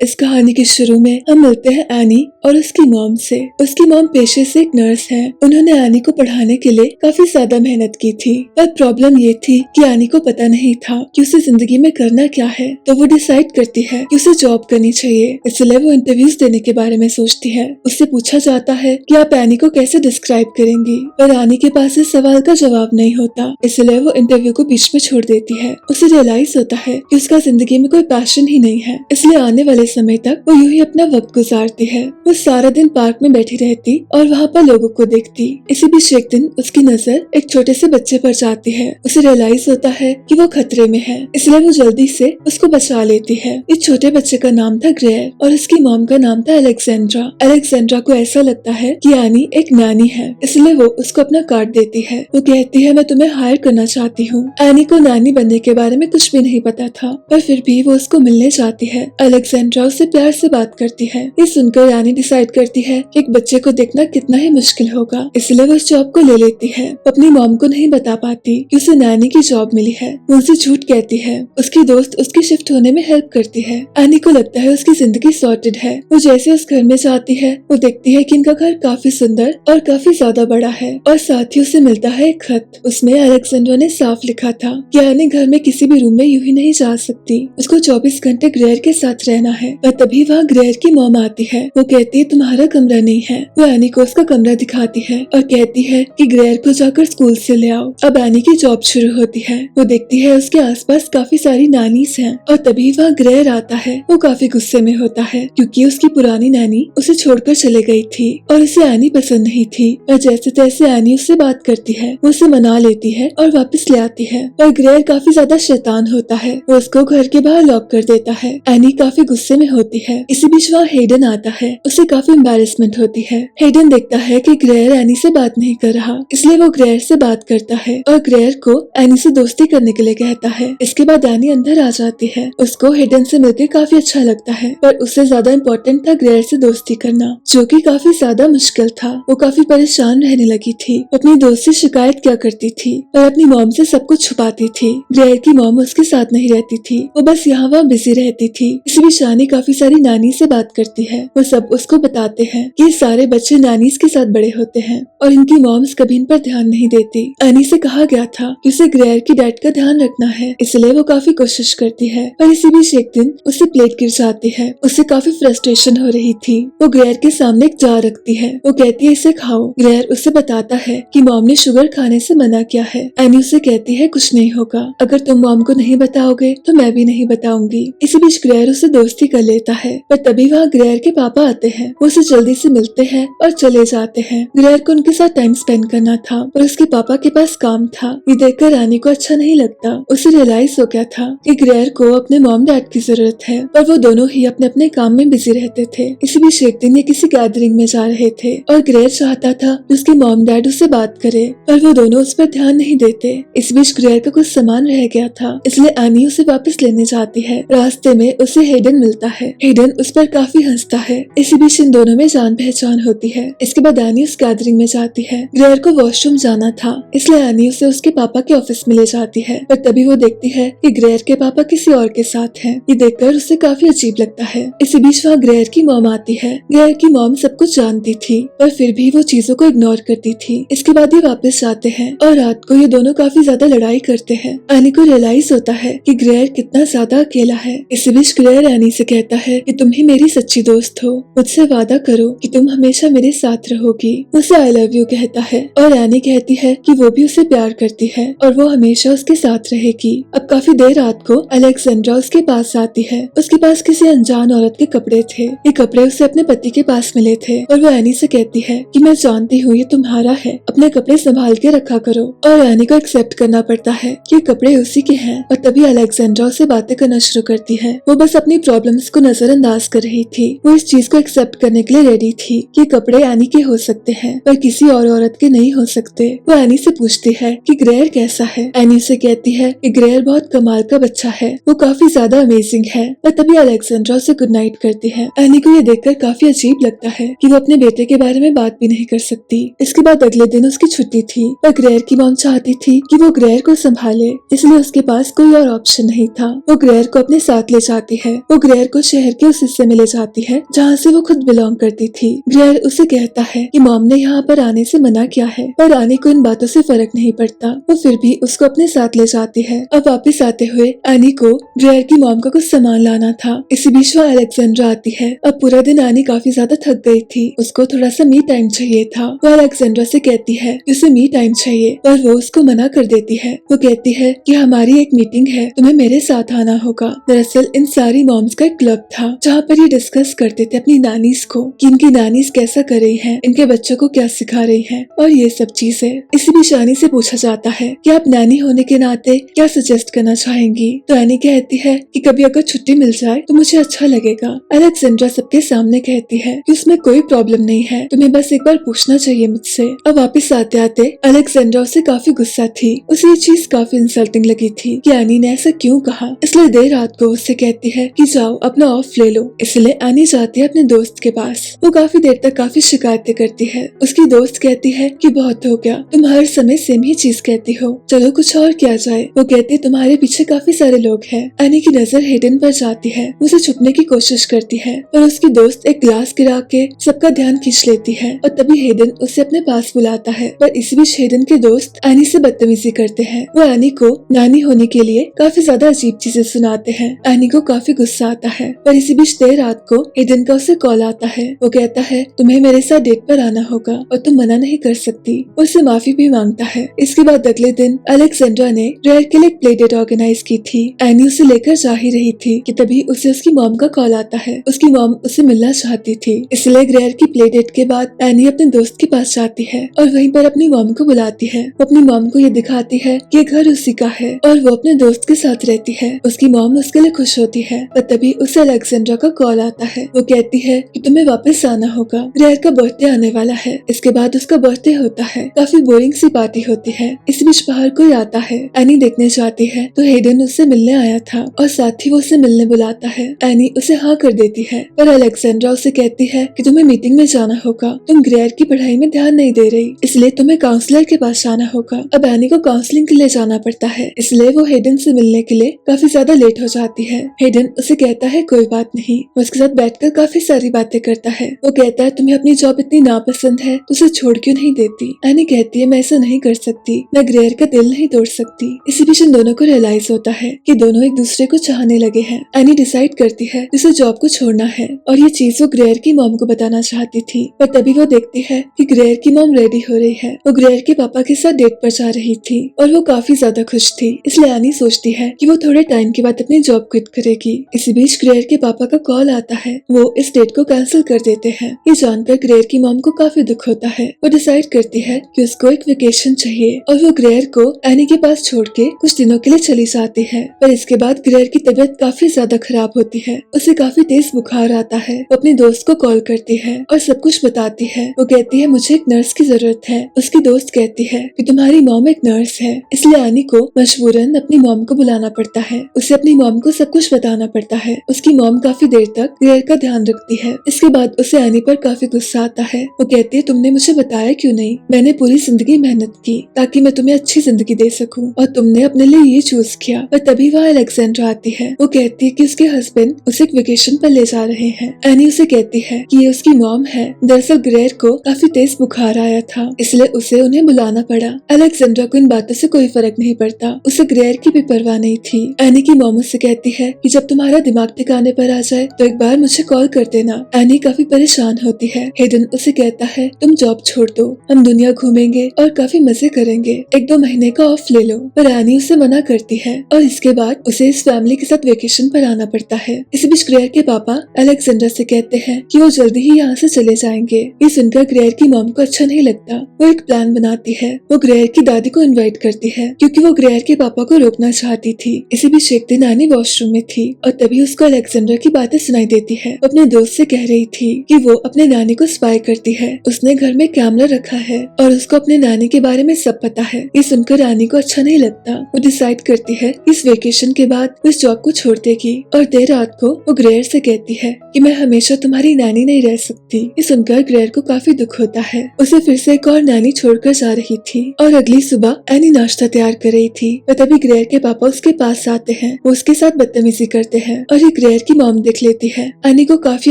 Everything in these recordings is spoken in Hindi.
इस कहानी के शुरू में हम मिलते हैं एनी और उसकी मॉम से। उसकी मॉम पेशे से एक नर्स है। उन्होंने एनी को पढ़ाने के लिए काफी ज्यादा मेहनत की थी, पर प्रॉब्लम ये थी कि एनी को पता नहीं था कि उसे जिंदगी में करना क्या है। तो वो डिसाइड करती है कि उसे जॉब करनी चाहिए, इसलिए वो इंटरव्यूज देने के बारे में सोचती है। उससे पूछा जाता है कि आप एनी को कैसे डिस्क्राइब करेंगी, पर एनी के पास इस सवाल का जवाब नहीं होता, इसलिए वो इंटरव्यू को बीच में छोड़ देती है। उसे रियलाइज होता है कि उसका जिंदगी में कोई पैशन ही नहीं है, इसलिए आने वाले समय तक वो यूं ही अपना वक्त गुजारती है। वो सारा दिन पार्क में बैठी रहती और वहाँ पर लोगों को देखती। इसी बीच एक दिन उसकी नजर एक छोटे से बच्चे पर जाती है। उसे रियलाइज होता है कि वो खतरे में है, इसलिए वो जल्दी से उसको बचा लेती है। इस छोटे बच्चे का नाम था ग्रेयर और उसकी मॉम का नाम था अलेक्जेंड्रा। अलेक्जेंड्रा को ऐसा लगता है कि एनी एक नानी है, इसलिए वो उसको अपना कार्ड देती है। वो कहती है, मैं तुम्हें हायर करना चाहती हूँ। एनी को नानी बनने के बारे में कुछ भी नहीं पता था, पर फिर भी वो उसको मिलने जाती है। अलेक्जेंड्रा उससे प्यार से बात करती है। ये सुनकर एनी डिसाइड करती है कि एक बच्चे को देखना कितना ही मुश्किल होगा, इसलिए वो इस जॉब को ले लेती है। अपनी मॉम को नहीं बता पाती कि उसे नानी की जॉब मिली है। वो उसे झूठ कहती है। उसकी दोस्त उसकी शिफ्ट होने में हेल्प करती है। एनी को लगता है उसकी जिंदगी सॉर्टेड है। वो जैसे उस घर में जाती है, वो देखती है कि इनका घर काफी सुंदर और काफी ज्यादा बड़ा है, और साथ ही उसे मिलता है एक खत। उसमें अलेक्जेंड्रा ने साफ लिखा था कि एनी घर में किसी भी रूम में यूं ही नहीं जा सकती, उसको 24 घंटे ग्रेयर के साथ रहना है। पर तभी वहाँ ग्रेयर की मॉम आती है। वो कहती है, तुम्हारा कमरा नहीं है। वो एनी को उसका कमरा दिखाती है और कहती है कि ग्रेयर को जाकर स्कूल से ले आओ। अब एनी की जॉब शुरू होती है। वो देखती है उसके आसपास काफी सारी नानीज हैं, और तभी वहाँ ग्रेयर आता है। वो काफी गुस्से में होता है क्योंकि उसकी पुरानी नानी उसे छोड़कर चले गई थी और उसे एनी पसंद नहीं थी। और जैसे तैसे एनी उससे बात करती है, वो उसे मना लेती है और वापस ले आती है। पर ग्रेयर काफी ज्यादा शैतान होता है। वो उसको घर के बाहर लॉक कर देता है। एनी काफी गुस्से में होती है। इसी बीच वहाँ हेडन आता है। उसे काफी एम्बैरेसमेंट होती है। हेडन देखता है कि ग्रेयर एनी से बात नहीं कर रहा, इसलिए वो ग्रेयर से बात करता है और ग्रेयर को एनी से दोस्ती करने के लिए कहता है। इसके बाद एनी अंदर आ जाती है। उसको हेडन से मिलकर काफी अच्छा लगता है, पर उससे ज्यादा इम्पोर्टेंट था ग्रेयर से दोस्ती करना, जो कि काफी ज्यादा मुश्किल था। वो काफी परेशान रहने लगी थी। अपनी दोस्त से शिकायत क्या करती थी और अपनी मॉम से सब कुछ छुपाती थी। ग्रेयर की मॉम उसके साथ नहीं रहती थी, वो बस यहाँ वहाँ बिजी रहती थी। इसी बीच एनी काफी सारी नानी से बात करती है। वो सब उसको बताते हैं कि सारे बच्चे नानीज के साथ बड़े होते हैं और इनकी मॉम्स कभी इन पर ध्यान नहीं देती। एनी से कहा गया था कि उसे ग्रेयर की डैड का ध्यान रखना है, इसलिए वो काफी कोशिश करती है। पर इसी बीच एक दिन उससे प्लेट गिर जाती है। उससे काफी फ्रस्ट्रेशन हो रही थी। वो ग्रेयर के सामने एक जार रखती है। वो कहती है, इसे खाओ। ग्रेयर उसे बताता है कि मॉम ने शुगर खाने से मना किया है। एनी उसे कहती है, कुछ नहीं होगा, अगर तुम मॉम को नहीं बताओगे तो मैं भी नहीं बताऊंगी। इसी बीच ग्रेयर उसे दोस्ती कर लेता है, पर तभी वहाँ ग्रेयर के पापा आते हैं। वो उसे जल्दी से मिलते हैं और चले जाते हैं। ग्रेयर को उनके साथ टाइम स्पेंड करना था, पर उसके पापा के पास काम था। ये देखकर एनी को अच्छा नहीं लगता। उसे रियलाइज हो गया था कि ग्रेयर को अपने मॉम डैड की जरूरत है, पर वो दोनों ही अपने अपने काम में बिजी रहते थे। इसी बीच एक दिन ये किसी गैदरिंग में जा रहे थे और ग्रेयर चाहता था कि उसके मॉम डैड उससे बात करे, पर वो दोनों उस पर ध्यान नहीं देते। इस बीच ग्रेयर का कुछ सामान रह गया था, इसलिए एनी उसे वापस लेने जाती है। रास्ते में उसे हेडन मिलता है। हेडन उस पर काफी हंसता है। इसी बीच इन दोनों में जान पहचान होती है। इसके बाद एनी उस गैदरिंग में जाती है। ग्रेयर को वॉशरूम जाना था, इसलिए एनी उसे उसके पापा के ऑफिस में ले जाती है, पर तभी वो देखती है कि ग्रेयर के पापा किसी और के साथ हैं। ये देखकर उसे काफी अजीब लगता है। इसी बीच वहाँ ग्रेयर की मॉम आती है। ग्रेयर की मॉम सब कुछ जानती थी, पर फिर भी वो चीजों को इग्नोर करती थी। इसके बाद ये वापस जाते हैं और रात को ये दोनों काफी ज्यादा लड़ाई करते हैं। एनी को रियलाइज होता है कि ग्रेयर कितना ज्यादा अकेला है। इसी बीच ग्रेयर एनी से कहता है कि तुम ही मेरी सच्ची दोस्त हो, मुझसे वादा करो कि तुम हमेशा मेरे साथ रहोगी। उसे आई लव यू कहता है और एनी कहती है कि वो भी उसे प्यार करती है और वो हमेशा उसके साथ रहेगी। अब काफी देर रात को अलेक्जेंड्रा उसके पास आती है। उसके पास किसी अनजान औरत के कपड़े थे। ये कपड़े उसे अपने पति के पास मिले थे और वो एनी से कहती है कि मैं जानती हूँ ये तुम्हारा है, अपने कपड़े संभाल के रखा करो। और एनी को एक्सेप्ट करना पड़ता है कि कपड़े उसी के हैं। और तभी अलेक्जेंड्रा उसे बातें करना शुरू करती है। वो बस अपनी प्रॉब्लम्स को नजरअंदाज कर रही थी। वो इस चीज को एक्सेप्ट करने के लिए रेडी थी कि कपड़े एनी के हो सकते हैं, पर किसी और औरत के नहीं हो सकते। वो एनी से पूछती है कि ग्रेयर कैसा है। एनी से कहती है कि ग्रेयर बहुत कमाल का बच्चा है, वो काफी ज्यादा अमेजिंग है। और तभी अलेक्जेंड्रा उसे गुड नाइट करती है। एनी को ये देखकर काफी अजीब लगता है कि वो अपने बेटे के बारे में बात भी नहीं कर सकती। इसके बाद अगले दिन उसकी छुट्टी थी, पर ग्रेयर की मॉम चाहती थी कि वो ग्रेयर को संभाले, इसलिए उसके पास कोई और ऑप्शन नहीं था। वो ग्रेयर को अपने साथ ले जाती है। वो ग्रेयर ग्रेयर को शहर के उस हिस्से में ले जाती है जहाँ से वो खुद बिलोंग करती थी। ग्रेयर उसे कहता है कि मॉम ने यहाँ पर आने से मना किया है, पर आने को इन बातों से फर्क नहीं पड़ता। वो फिर भी उसको अपने साथ ले जाती है। अब वापस आते हुए एनी को ग्रेयर की मॉम का कुछ सामान लाना था। इसी बीच वहाँ अलेक्जेंड्रा आती है। अब पूरा दिन एनी काफी ज्यादा थक गई थी, उसको थोड़ा सा मी टाइम चाहिए था। वो अलेक्जेंड्रा से कहती है कि उसे मी टाइम चाहिए, पर वो उसको मना कर देती है। वो कहती है कि हमारी एक मीटिंग है, तुम्हें मेरे साथ आना होगा। दरअसल इन सारी मॉम्स का एक क्लब था जहाँ पर ये डिस्कस करते थे अपनी नानीज को कि इनकी नानीज कैसा कर रही हैं, इनके बच्चों को क्या सिखा रही हैं और ये सब चीजें। इसी बीच एनी से पूछा जाता है कि आप नानी होने के नाते क्या सजेस्ट करना चाहेंगी। तो एनी कहती है कि कभी अगर छुट्टी मिल जाए तो मुझे अच्छा लगेगा। अलेक्जेंड्रा सबके सामने कहती है कि उसमें कोई प्रॉब्लम नहीं है, तुम्हें बस एक बार पूछना चाहिए मुझसे। अब वापिस आते आते अलेक्जेंड्रा उसे काफी गुस्सा थी। उसे ये चीज काफी इंसल्टिंग लगी थी कि एनी ने ऐसा क्यों कहा। इसलिए देर रात को उससे कहती है कि जाओ अपना ऑफ ले लो। इसलिए एनी जाती है अपने दोस्त के पास। वो काफी देर तक काफी शिकायतें करती है। उसकी दोस्त कहती है कि बहुत हो गया, तुम हर समय सेम ही चीज कहती हो, चलो कुछ और किया जाए। वो कहती तुम्हारे पीछे काफी सारे लोग हैं। एनी की नजर हेडन पर जाती है, उसे छुपने की कोशिश करती है, पर उसकी दोस्त एक ग्लास गिरा के सबका ध्यान खींच लेती है और तभी हेडन उसे अपने पास बुलाता है। पर इसी बीच हेडन के दोस्त एनी से बदतमीजी करते हैं। वो एनी को नानी होने के लिए काफी ज्यादा अजीब चीजें सुनाते हैं। एनी को काफी गुस्सा आता है, पर इसी बीच देर रात को हेडन का उसे कॉल आता है। वो कहता है तुम्हें मेरे साथ डेट पर आना होगा और तुम मना नहीं कर सकती। उससे माफी भी मांगता है। इसके बाद अगले दिन अलेक्जेंड्रा ने ग्रेयर के लिए एक प्ले डेट ऑर्गेनाइज की थी। एनी उसे लेकर जा ही रही थी कि तभी उसे उसकी मॉम का कॉल आता है। उसकी मॉम उसे मिलना चाहती थी, इसलिए ग्रेयर की प्ले डेट के बाद एनी अपने दोस्त के पास जाती है और वहीं पर अपनी मॉम को बुलाती है। वो अपनी मॉम को ये दिखाती है कि घर उसी का है और वो अपने दोस्त के साथ रहती है। उसकी मॉम उसके लिए खुश होती है, पर तभी उसे अलेक्जेंड्रा का कॉल आता है। वो कहती है कि तुम्हें वापस आना होगा, ग्रेयर का बर्थडे आने वाला है। इसके बाद उसका बर्थडे होता है। काफी बोरिंग सी पार्टी होती है। इस बीच बाहर कोई आता है। एनी देखने जाती है तो हेडन उससे मिलने आया था और साथ ही वो उसे मिलने बुलाता है। एनी उसे हाँ कर देती है, पर अलेक्जेंड्रा उसे कहती है कि तुम्हें मीटिंग में जाना होगा, तुम ग्रेयर की पढ़ाई में ध्यान नहीं दे रही, इसलिए तुम्हें काउंसलर के पास जाना होगा। अब एनी को काउंसलिंग के लिए जाना पड़ता है, इसलिए वो हेडन से मिलने के लिए काफी ज्यादा लेट हो जाती है। हेडन उसे कहता है कोई बात नहीं। वो उसके साथ बैठकर काफी सारी बातें करता है। वो कहता है तुम्हें अपनी जॉब इतनी नापसंद है तो उसे छोड़ क्यों नहीं देती। एनी कहती है मैं ऐसा नहीं कर सकती, मैं ग्रेयर का दिल नहीं तोड़ सकती। इसी बीच इन दोनों को रियलाइज होता है कि दोनों एक दूसरे को चाहने लगे हैं। एनी डिसाइड करती है उसे जॉब को छोड़ना है और ये चीज वो ग्रेयर की मॉम को बताना चाहती थी, पर तभी वो देखती है कि ग्रेयर की मॉम रेडी हो रही है। वो ग्रेयर के पापा के साथ डेट पर जा रही थी और वो काफी ज्यादा खुश थी, इसलिए एनी सोचती है कि वो थोड़े टाइम के बाद अपनी जॉब क्विट करेगी। इसी बीच ग्रेयर के पापा का कॉल आता है। वो इस डेट को कैंसिल कर देते हैं। ये जानकर ग्रेयर की मॉम को काफी दुख होता है। वो डिसाइड करती है कि उसको एक वेकेशन चाहिए और वो ग्रेयर को एनी के पास छोड़ के कुछ दिनों के लिए चली जाती है। पर इसके बाद ग्रेयर की तबीयत काफी ज्यादा खराब होती है। उसे काफी तेज बुखार आता है। वो अपने दोस्त को कॉल करती है और सब कुछ बताती है। वो कहती है मुझे एक नर्स की जरूरत है। उसकी दोस्त कहती है कि तुम्हारी मॉम एक नर्स है, इसलिए एनी को मजबूरन अपनी मॉम को बुलाना पड़ता है। उसे अपनी मॉम को सब कुछ बताना पड़ता है। उसकी मॉम काफी देर तक ग्रेयर का ध्यान रखती है। इसके बाद उसे एनी पर काफी गुस्सा आता है। वो कहती है तुमने मुझे बताया क्यों नहीं, मैंने पूरी जिंदगी मेहनत की ताकि मैं तुम्हें अच्छी जिंदगी दे सकूं और तुमने अपने लिए ये चूज किया। पर तभी वहाँ अलेक्जेंड्रा आती है। वो कहती है कि उसके हस्बैंड उसे एक वेकेशन पर ले जा रहे हैं। एनी उसे कहती है कि ये उसकी मॉम है। दरअसल ग्रेयर को काफी तेज बुखार आया था, इसलिए उसे उन्हें बुलाना पड़ा। अलेक्जेंड्रा को इन बातों से कोई फर्क नहीं पड़ता, उसे ग्रेयर की भी परवाह नहीं थी। एनी की मॉम उससे कहती है कि जब तुम्हारा दिमाग ठिकाने पर आ जाए तो एक बार मुझे कॉल कर देना। एनी काफी परेशान होती है। हेडन उसे कहता है तुम जॉब छोड़ दो, हम दुनिया घूमेंगे और काफी मजे करेंगे, 1-2 महीने का ऑफ ले लो। पर एनी उसे मना करती है और इसके बाद उसे इस फैमिली के साथ वेकेशन पर आना पड़ता है। इसी बीच ग्रेयर के पापा अलेक्जेंड्रा से कहते हैं कि वो जल्दी ही यहाँ से चले जाएंगे। ये सुनकर ग्रेयर की मॉम को अच्छा नहीं लगता। वो एक प्लान बनाती है। वो ग्रेयर की दादी को इनवाइट करती है क्योंकि वो ग्रेयर के पापा को रोकना चाहती थी। इसी बीच एक दिन एनी वॉशरूम में थी और तभी उसको अलेक्जेंड्रा की बातें सुनाई देती है। वो अपने दोस्त से कह रही थी कि वो अपने नानी को स्पाई करती है, उसने घर में कैमरा रखा है और उसको अपने नानी के बारे में सब पता है। ये सुनकर रानी को अच्छा नहीं लगता। वो डिसाइड करती है इस वेकेशन के बाद वो इस जॉब को छोड़ देगी और देर रात को वो ग्रेयर से कहती है कि मैं हमेशा तुम्हारी नानी नहीं रह सकती। ये सुनकर ग्रेयर को काफी दुख होता है। उसे फिर से एक और नानी छोड़कर जा रही थी और अगली सुबह एनी नाश्ता तैयार कर रही थी। तभी ग्रेयर के पापा उसके पास आते हैं। वो उसके साथ बदतमीजी करते हैं और ये ग्रेयर की मॉम देख लेती है। एनी को काफी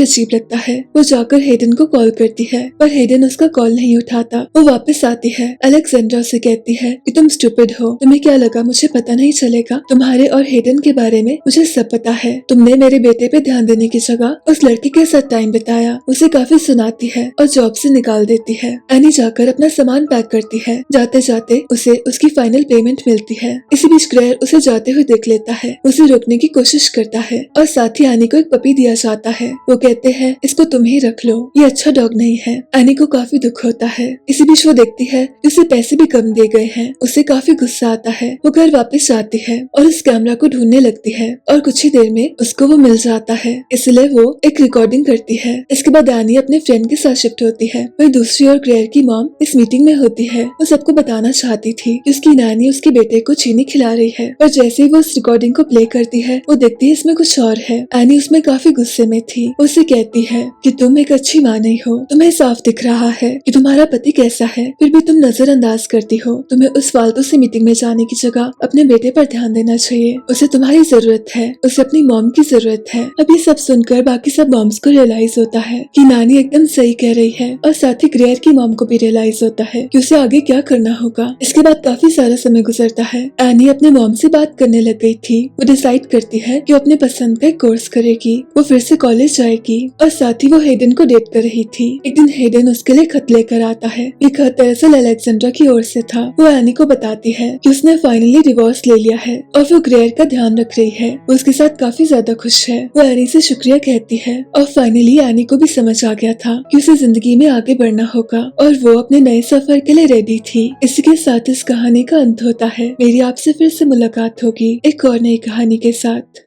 अजीब लगता है। वो जाकर हेडन को कॉल करती है पर हेडन उसका कॉल नहीं उठाता। वो वापस आती है। अलेक्जेंड्रा उसे कहती है कि तुम स्टूपिड हो, तुम्हें क्या लगा मुझे पता नहीं चलेगा? तुम्हारे और हेडन के बारे में मुझे सब पता है। तुमने मेरे बेटे पे ध्यान देने की जगह उस लड़के के साथ टाइम बिताया। उसे काफी सुनाती है और जॉब से निकाल देती है। एनी जाकर अपना सामान पैक करती है। जाते जाते उसे उसकी फाइनल पेमेंट मिलती है। इसी बीच ग्रेयर उसे जाते हुए देख लेता है। उसे रोकने की कोशिश करता है और साथ ही एनी को एक पपी दिया जाता है। वो कहते हैं इसको तुम ही रख लो, ये अच्छा डॉग नहीं है। एनी को काफी दुख होता है। इसी बीच वो देखती है कि उसे पैसे भी कम दिए गए हैं। उसे काफी गुस्सा आता है। वो घर वापस जाती है और उस कैमरा को ढूंढने लगती है और कुछ ही देर में उसको वो मिल जाता है। इसलिए वो एक रिकॉर्डिंग करती है। इसके बाद एनी अपने फ्रेंड के साथ शिफ्ट होती है। वहीं दूसरी ओर ग्रेयर की मॉम इस मीटिंग में होती है। वो सबको बताना चाहती थी कि उसकी नानी उसके बेटे को चीनी खिला रही है, पर जैसे ही वो उस रिकॉर्डिंग को प्ले करती है वो देखती है इसमें कुछ और है। एनी उसमें काफी गुस्से में थी। उसे कहती है कि तुम एक अच्छी माँ नहीं हो। तुम्हें साफ दिख रहा है कि तुम्हारा पति कैसा है, फिर भी तुम नजरअंदाज करती हो। तुम्हें उस फालतू से मीटिंग में जाने की जगह अपने बेटे पर ध्यान देना चाहिए। उसे तुम्हारी जरूरत है, उसे अपनी मॉम की जरूरत है। अब ये सब सुनकर बाकी सब मॉम्स को रियलाइज होता है कि नानी एकदम सही कह रही है और साथ ही ग्रेयर की मॉम को भी रियलाइज होता है कि उसे आगे क्या करना होगा। इसके बाद काफी सारा समय गुजरता है। एनी अपने मॉम से बात करने लग गई थी। वो डिसाइड करती है कि वो अपने पसंद का एक कोर्स करेगी। वो फिर से कॉलेज जाएगी और साथ ही वो हेडन को डेट कर रही थी। एक दिन हेडन उसके लिए खत लेकर आता है। ये खत दरअसल अलेक्जेंड्रा की ओर से था। वो एनी को बताती है कि उसने फाइनली डिवोर्स ले लिया है और वो ग्रेयर का ध्यान रख रही है। वो उसके साथ काफी ज्यादा खुश है। वो एनी से शुक्रिया कहती है और फाइनली एनी को भी समझ आ गया था कि उसे जिंदगी में आगे बढ़ना होगा और वो अपने नए सफर के लिए रेडी थी। इसी के साथ इस कहानी का अंत होता है। मेरी आपसे फिर से मुलाकात होगी एक और नई कहानी के साथ।